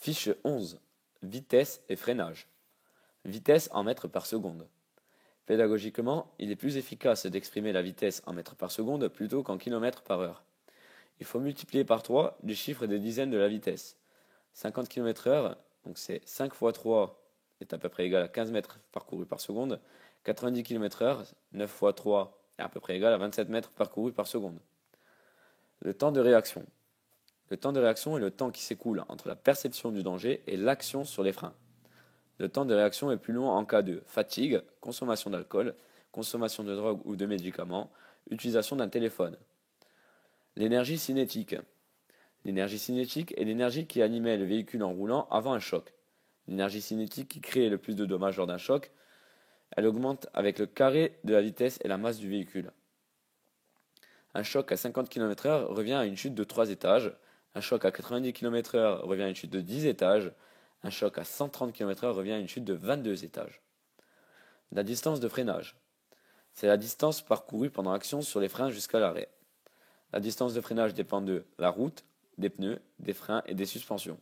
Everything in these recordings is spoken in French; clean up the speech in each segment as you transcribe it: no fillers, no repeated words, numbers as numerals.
Fiche 11. Vitesse et freinage. Vitesse en mètres par seconde. Pédagogiquement, il est plus efficace d'exprimer la vitesse en mètres par seconde plutôt qu'en kilomètres par heure. Il faut multiplier par 3 le chiffre des dizaines de la vitesse. 50 km/h, donc c'est 5 fois 3 est à peu près égal à 15 mètres parcourus par seconde. 90 km/h, 9 fois 3 est à peu près égal à 27 mètres parcourus par seconde. Le temps de réaction. Le temps de réaction est le temps qui s'écoule entre la perception du danger et l'action sur les freins. Le temps de réaction est plus long en cas de fatigue, consommation d'alcool, consommation de drogue ou de médicaments, utilisation d'un téléphone. L'énergie cinétique. L'énergie cinétique est l'énergie qui animait le véhicule en roulant avant un choc. L'énergie cinétique qui crée le plus de dommages lors d'un choc, elle augmente avec le carré de la vitesse et la masse du véhicule. Un choc à 50 km/h revient à une chute de 3 étages. Un choc à 90 km/h revient à une chute de 10 étages. Un choc à 130 km/h revient à une chute de 22 étages. La distance de freinage. C'est la distance parcourue pendant action sur les freins jusqu'à l'arrêt. La distance de freinage dépend de la route, des pneus, des freins et des suspensions.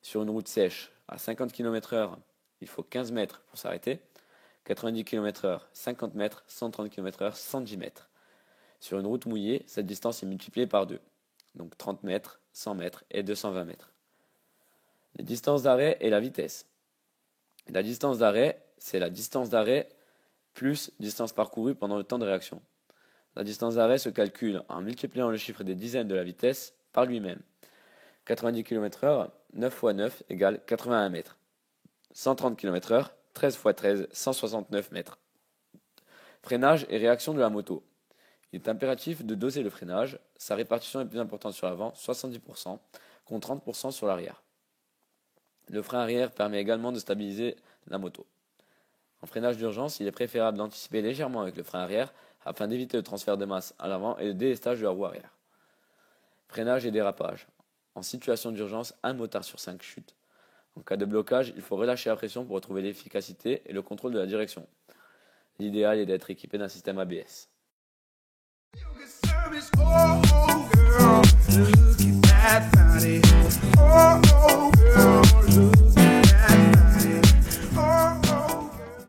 Sur une route sèche, à 50 km/h, il faut 15 mètres pour s'arrêter. 90 km/h, 50 mètres, 130 km/h, 110 mètres. Sur une route mouillée, cette distance est multipliée par 2. Donc 30 mètres, 100 mètres et 220 mètres. Les distances d'arrêt et la vitesse. La distance d'arrêt, c'est la distance d'arrêt plus distance parcourue pendant le temps de réaction. La distance d'arrêt se calcule en multipliant le chiffre des dizaines de la vitesse par lui-même. 90 km/h, 9 fois 9 égale 81 mètres. 130 km/h, 13 fois 13, 169 mètres. Freinage et réaction de la moto. Il est impératif de doser le freinage. Sa répartition est plus importante sur l'avant, 70%, contre 30% sur l'arrière. Le frein arrière permet également de stabiliser la moto. En freinage d'urgence, il est préférable d'anticiper légèrement avec le frein arrière afin d'éviter le transfert de masse à l'avant et le délestage de la roue arrière. Freinage et dérapage. En situation d'urgence, un motard sur 5 chute. En cas de blocage, il faut relâcher la pression pour retrouver l'efficacité et le contrôle de la direction. L'idéal est d'être équipé d'un système ABS. Oh, girl, look at that body. Oh, girl.